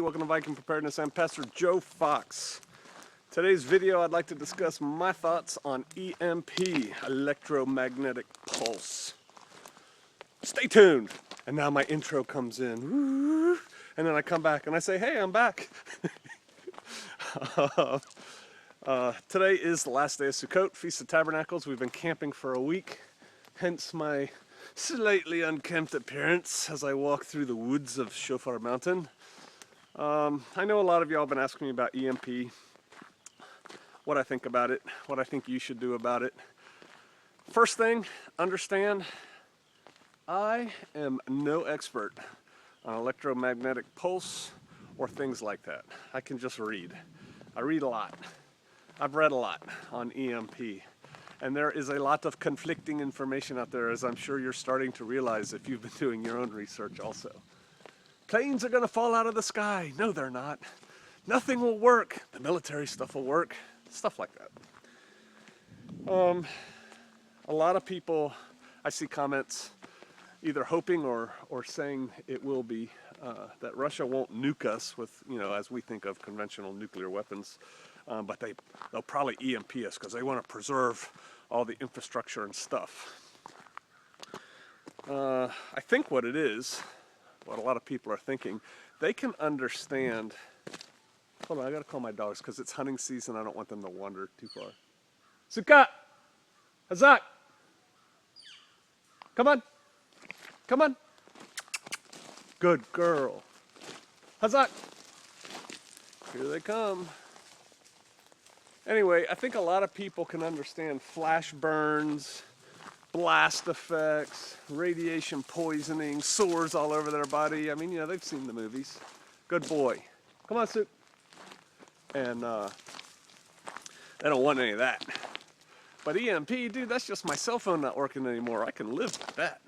welcome to Viking Preparedness. I'm Pastor Joe Fox. Today's video I'd like to discuss my thoughts on EMP, electromagnetic pulse. Stay tuned! And now my intro comes in. And then I come back and I say, hey, I'm back. Today is the last day of Sukkot, Feast of Tabernacles. We've been camping for a week, hence my slightly unkempt appearance as I walk through the woods of Shofar Mountain. I know a lot of y'all have been asking me about EMP, what I think about it, what I think you should do about it. First thing, understand, I am no expert on electromagnetic pulse or things like that. I can just read. I read a lot. I've read a lot on EMP. And there is a lot of conflicting information out there, as I'm sure you're starting to realize if you've been doing your own research also. Planes are going to fall out of the sky. No, they're not. Nothing will work. The military stuff will work. Stuff like that. A lot of people, I see comments either hoping or saying it will be, that Russia won't nuke us with, as we think of conventional nuclear weapons. But they'll probably EMP us because they want to preserve all the infrastructure and stuff. I think what it is, what a lot of people are thinking, they can understand. Hold on, I gotta call my dogs because it's hunting season. I don't want them to wander too far. Sukkot! Hazak! Come on! Come on! Good girl. Hazak! Here they come. Anyway, I think a lot of people can understand flash burns, blast effects, radiation poisoning, sores all over their body. I mean, they've seen the movies. Good boy. Come on, Sue. And they don't want any of that. But EMP, dude, that's just my cell phone not working anymore. I can live with that.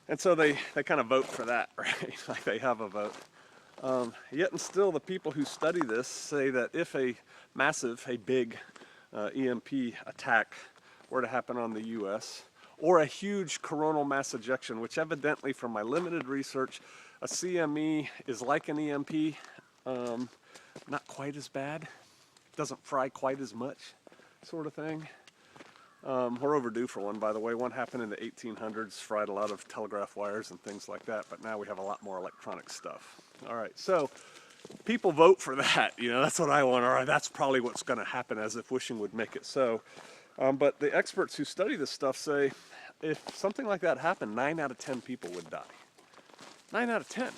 And so they kind of vote for that, right? Like they have a vote. Yet and still, the people who study this say that if a big EMP attack were to happen on the U.S., or a huge coronal mass ejection, which evidently from my limited research, a CME is like an EMP, not quite as bad, doesn't fry quite as much, sort of thing. We're overdue for one, by the way. One happened in the 1800s, fried a lot of telegraph wires and things like that, but now we have a lot more electronic stuff. All right, so people vote for that. That's what I want. All right, that's probably what's going to happen, as if wishing would make it so. But the experts who study this stuff say if something like that happened, 9 out of 10 people would die. 9 out of 10.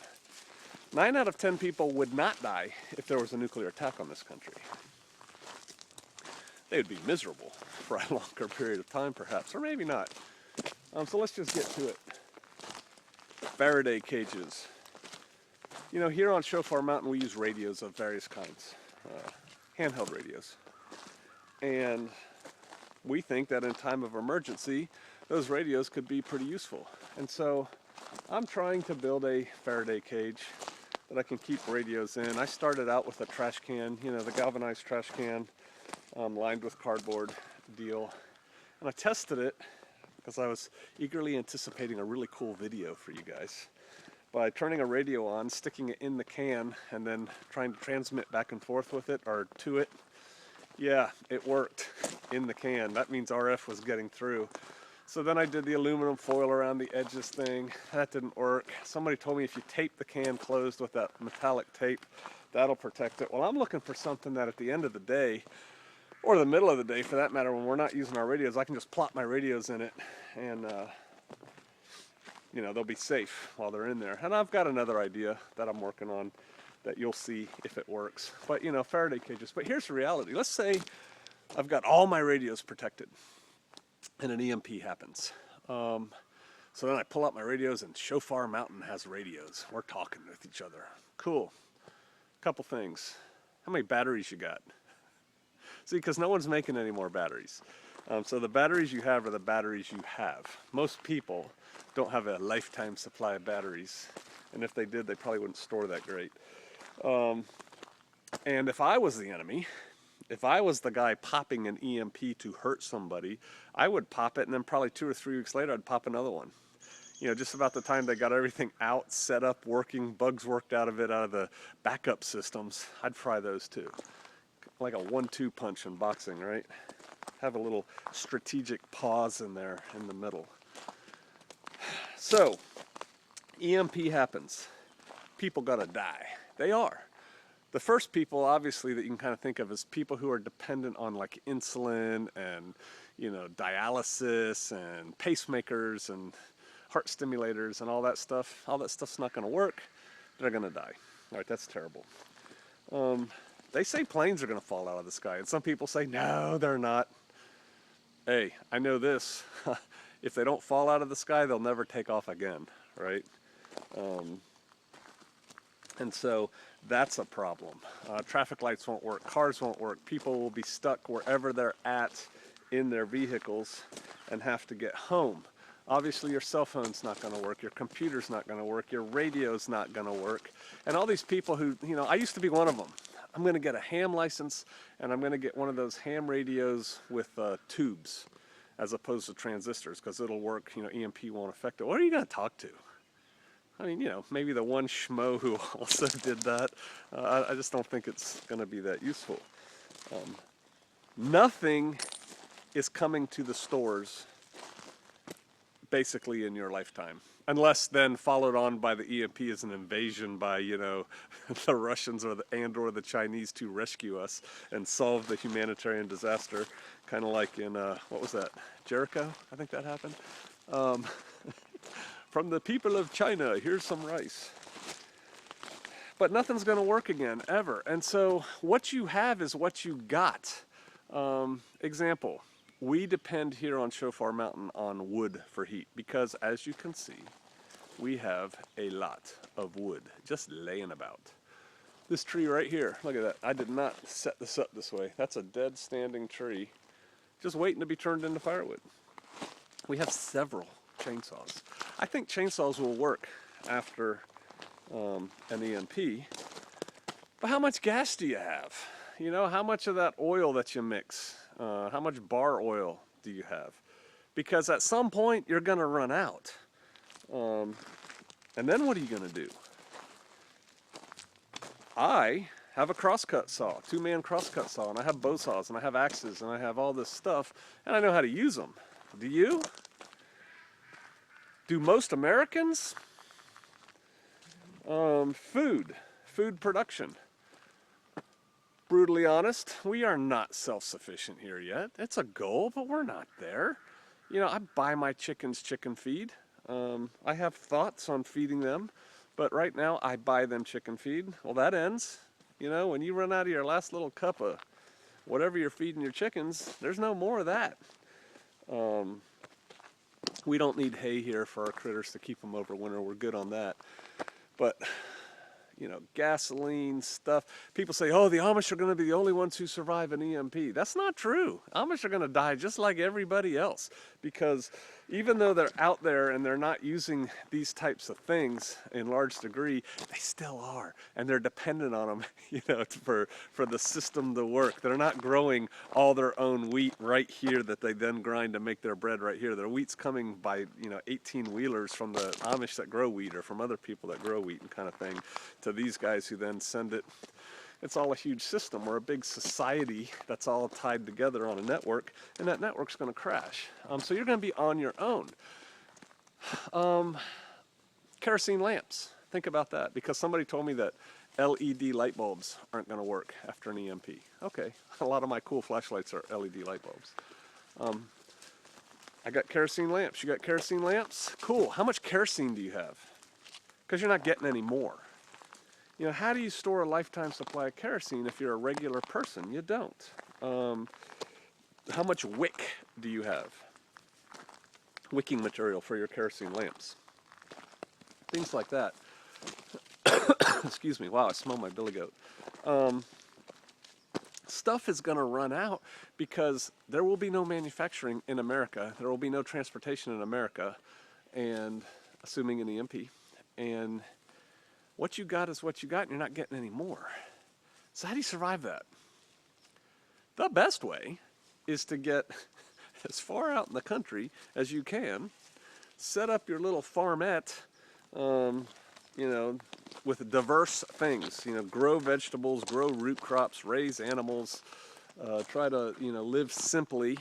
9 out of 10 people would not die if there was a nuclear attack on this country. They would be miserable for a longer period of time, perhaps, or maybe not. So let's just get to it. Faraday cages. Here on Shofar Mountain, we use radios of various kinds, handheld radios. And we think that in time of emergency, those radios could be pretty useful. And so I'm trying to build a Faraday cage that I can keep radios in. I started out with a trash can, the galvanized trash can, lined with cardboard deal. And I tested it because I was eagerly anticipating a really cool video for you guys. By turning a radio on, sticking it in the can, and then trying to transmit back and forth with it, or to it. Yeah, it worked in the can. That means RF was getting through. So then I did the aluminum foil around the edges thing. That didn't work. Somebody told me if you tape the can closed with that metallic tape, that'll protect it. Well, I'm looking for something that at the end of the day, or the middle of the day for that matter, when we're not using our radios, I can just plop my radios in it and they'll be safe while they're in there. And I've got another idea that I'm working on that you'll see if it works. But, Faraday cages. But here's the reality. Let's say I've got all my radios protected and an EMP happens. So then I pull out my radios and Shofar Mountain has radios. We're talking with each other. Cool. Couple things. How many batteries you got? See, because no one's making any more batteries. So the batteries you have are the batteries you have. Most people don't have a lifetime supply of batteries. And if they did, they probably wouldn't store that great. And if I was the enemy, if I was the guy popping an EMP to hurt somebody, I would pop it, and then probably 2 or 3 weeks later, I'd pop another one. you know, just about the time they got everything out, set up, working, bugs worked out of it, out of the backup systems, I'd fry those too. Like a 1-2 punch in boxing, right? Have a little strategic pause in there in the middle. So, EMP happens. People gotta die. They are. The first people, obviously, that you can kind of think of as people who are dependent on like insulin and, you know, dialysis and pacemakers and heart stimulators and all that stuff's not going to work. They're going to die. All right, that's terrible. They say planes are going to fall out of the sky, and some people say, no, they're not. Hey, I know this. If they don't fall out of the sky, they'll never take off again, right? And so that's a problem. Traffic lights won't work, cars won't work, people will be stuck wherever they're at in their vehicles and have to get home. Obviously your cell phone's not going to work, your computer's not going to work, your radio's not going to work. And all these people who, you know, I used to be one of them. I'm going to get a ham license and I'm going to get one of those ham radios with tubes as opposed to transistors because it'll work, you know, EMP won't affect it. What are you going to talk to? I mean, you know, maybe the one schmo who also did that. I just don't think it's going to be that useful. Nothing is coming to the stores basically in your lifetime. Unless then followed on by the EMP as an invasion by, you know, the Russians or the Chinese to rescue us and solve the humanitarian disaster. Kind of like in, what was that, Jericho? I think that happened. From the people of China, here's some rice. But nothing's going to work again, ever. And so what you have is what you got. Example, we depend here on Shofar Mountain on wood for heat because, as you can see, we have a lot of wood just laying about. This tree right here, look at that. I did not set this up this way. That's a dead standing tree just waiting to be turned into firewood. We have several chainsaws. I think chainsaws will work after an EMP, but how much gas do you have? You know, how much of that oil that you mix, how much bar oil do you have? Because at some point you're going to run out. And then what are you going to do? I have a crosscut saw, 2-man crosscut saw, and I have bow saws, and I have axes, and I have all this stuff, and I know how to use them. Do you? Do most Americans? Food production. Brutally honest, we are not self-sufficient here yet. It's a goal, but we're not there. You know, I buy my chickens chicken feed. I have thoughts on feeding them, but right now I buy them chicken feed. Well, that ends. You know, when you run out of your last little cup of whatever you're feeding your chickens, there's no more of that. We don't need hay here for our critters to keep them over winter. We're good on that. But, you know, gasoline stuff. People say, oh, the Amish are going to be the only ones who survive an EMP. That's not true. Amish are going to die just like everybody else because even though they're out there and they're not using these types of things in large degree, they still are. And they're dependent on them, you know, for the system to work. They're not growing all their own wheat right here that they then grind to make their bread right here. Their wheat's coming by, you know, 18-wheelers from the Amish that grow wheat or from other people that grow wheat and kind of thing to these guys who then send it. It's all a huge system. We're a big society that's all tied together on a network, and that network's going to crash. So you're going to be on your own. Kerosene lamps. Think about that, because somebody told me that LED light bulbs aren't going to work after an EMP. Okay, a lot of my cool flashlights are LED light bulbs. I got kerosene lamps. You got kerosene lamps? Cool. How much kerosene do you have? Because you're not getting any more. You know, how do you store a lifetime supply of kerosene if you're a regular person? You don't. How much wick do you have? Wicking material for your kerosene lamps. Things like that. Excuse me. Wow, I smell my billy goat. Stuff is going to run out because there will be no manufacturing in America. There will be no transportation in America, and assuming an EMP. And what you got is what you got, and you're not getting any more. So how do you survive that? The best way is to get as far out in the country as you can set up your little farmette, you know, with diverse things. You know, grow vegetables, grow root crops, raise animals. Try to, you know, live simply,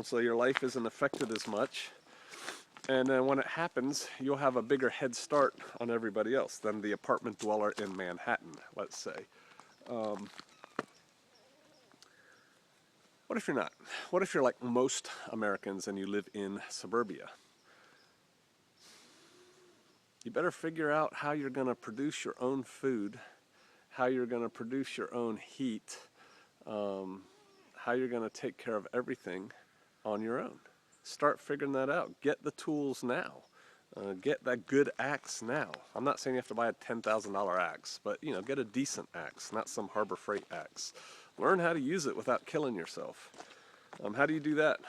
so your life isn't affected as much. And then when it happens, you'll have a bigger head start on everybody else than the apartment dweller in Manhattan, let's say. What if you're not? What if you're like most Americans and you live in suburbia? You better figure out how you're going to produce your own food, how you're going to produce your own heat, how you're going to take care of everything on your own. Start figuring that out. Get the tools now. Get that good axe now. I'm not saying you have to buy a $10,000 axe, but you know, get a decent axe, not some Harbor Freight axe. Learn how to use it without killing yourself. How do you do that?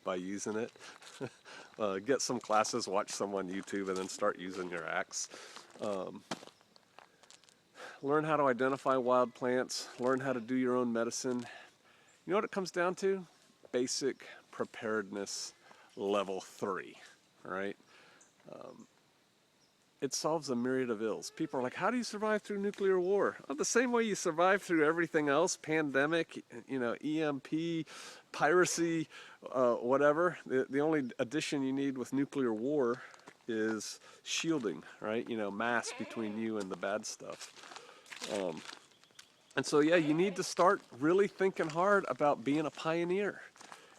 By using it. Get some classes, watch some on YouTube, and then start using your axe. Learn how to identify wild plants. Learn how to do your own medicine. You know what it comes down to? Basic preparedness level 3, right? It solves a myriad of ills. People are like, how do you survive through nuclear war? Well, the same way you survive through everything else, pandemic, you know, EMP, piracy, whatever. The only addition you need with nuclear war is shielding, right? You know, mass between you and the bad stuff. And so, yeah, you need to start really thinking hard about being a pioneer.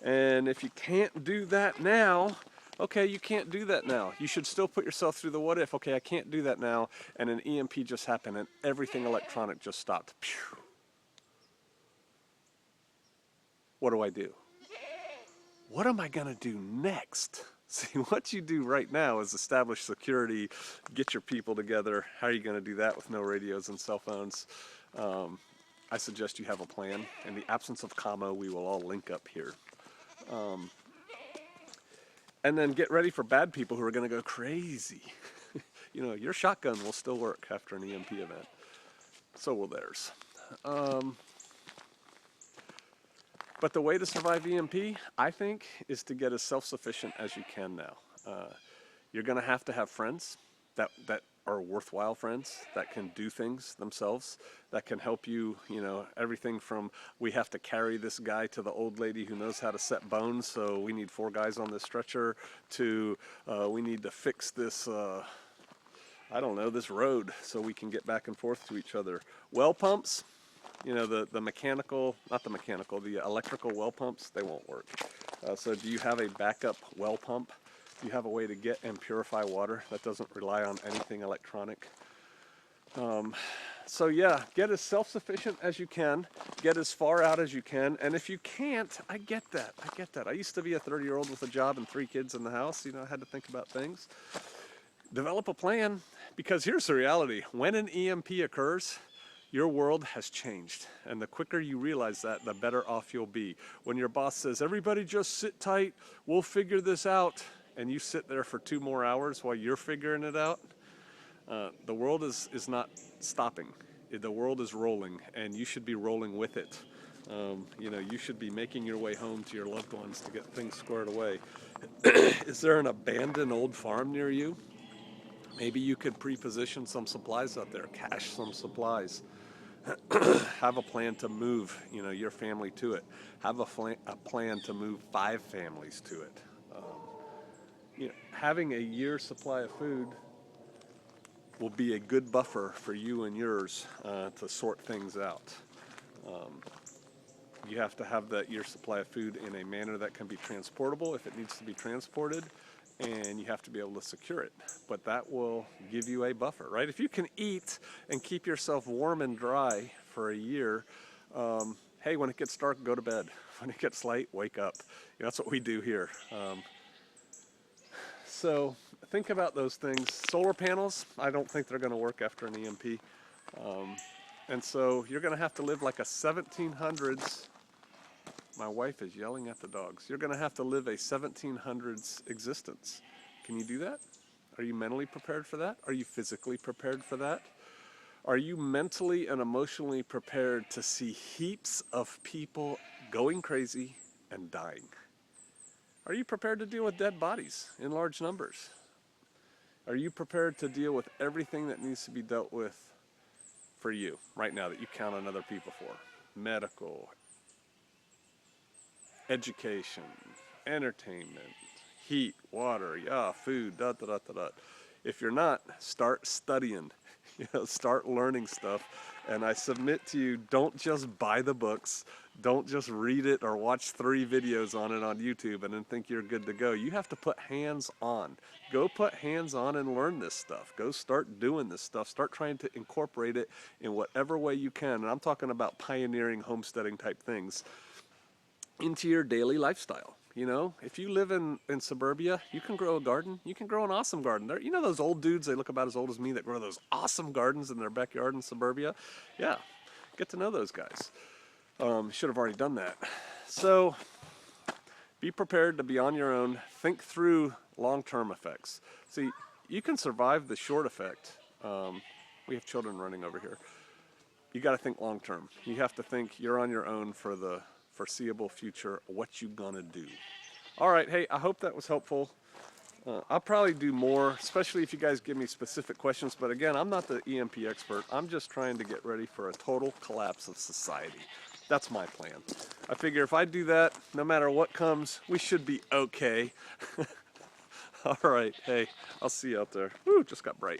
And if you can't do that now, okay, you can't do that now. You should still put yourself through the what if. Okay, I can't do that now, and an EMP just happened, and everything electronic just stopped. Pew. What do I do? What am I going to do next? See, what you do right now is establish security, get your people together. How are you going to do that with no radios and cell phones? I suggest you have a plan. In the absence of comma, we will all link up here. And then get ready for bad people who are going to go crazy. You know, your shotgun will still work after an EMP event. So will theirs. But the way to survive EMP, I think, is to get as self-sufficient as you can now. You're going to have friends that are worthwhile friends, that can do things themselves, that can help you, you know, everything from we have to carry this guy to the old lady who knows how to set bones, so we need 4 guys on this stretcher, to we need to fix this, I don't know, this road so we can get back and forth to each other. Well pumps, you know, the mechanical, not the mechanical, the electrical well pumps, they won't work. So do you have a backup well pump? Do you have a way to get and purify water that doesn't rely on anything electronic? So yeah, get as self-sufficient as you can, get as far out as you can, and if you can't, I get that. I used to be a 30-year-old with a job and 3 kids in the house. You know, I had to think about things. Develop a plan, because here's the reality. When an EMP occurs, your world has changed, and the quicker you realize that, the better off you'll be. When your boss says, everybody just sit tight, we'll figure this out, and you sit there for 2 more hours while you're figuring it out, the world is not stopping. The world is rolling, and you should be rolling with it. You know, you should be making your way home to your loved ones to get things squared away. Is there an abandoned old farm near you? Maybe you could pre-position some supplies out there, cache some supplies. Have a plan to move, you know, your family to it. Have a plan to move 5 families to it. You know, having a year's supply of food will be a good buffer for you and yours to sort things out. You have to have that year's supply of food in a manner that can be transportable if it needs to be transported, and you have to be able to secure it. But that will give you a buffer, right? If you can eat and keep yourself warm and dry for a year, hey, when it gets dark, go to bed. When it gets light, wake up. You know, that's what we do here. So think about those things. Solar panels, I don't think they're going to work after an EMP. And so you're going to have to live like a 1700s. My wife is yelling at the dogs. You're going to have to live a 1700s existence. Can you do that? Are you mentally prepared for that? Are you physically prepared for that? Are you mentally and emotionally prepared to see heaps of people going crazy and dying? Are you prepared to deal with dead bodies in large numbers? Are you prepared to deal with everything that needs to be dealt with for you right now that you count on other people for? Medical, education, entertainment, heat, water, yeah, food, da da da da da. If you're not, start studying. Start learning stuff. And I submit to you, don't just buy the books. Don't just read it or watch 3 videos on it on YouTube and then think you're good to go. You have to put hands on. Go put hands on and learn this stuff. Go start doing this stuff. Start trying to incorporate it in whatever way you can. And I'm talking about pioneering homesteading type things into your daily lifestyle. If you live in suburbia, you can grow a garden. You can grow an awesome garden. Those old dudes, they look about as old as me, that grow those awesome gardens in their backyard in suburbia? Yeah, get to know those guys. Should have already done that. So be prepared to be on your own. Think through long-term effects. See, you can survive the short effect. We have children running over here. You got to think long-term. You have to think you're on your own for the foreseeable future. What you gonna do? All right, hey, I hope that was helpful. I'll probably do more, especially if you guys give me specific questions, but again, I'm not the EMP expert. I'm just trying to get ready for a total collapse of society. That's my plan. I figure if I do that, no matter what comes, we should be okay. All right, hey, I'll see you out there. Woo, just got bright.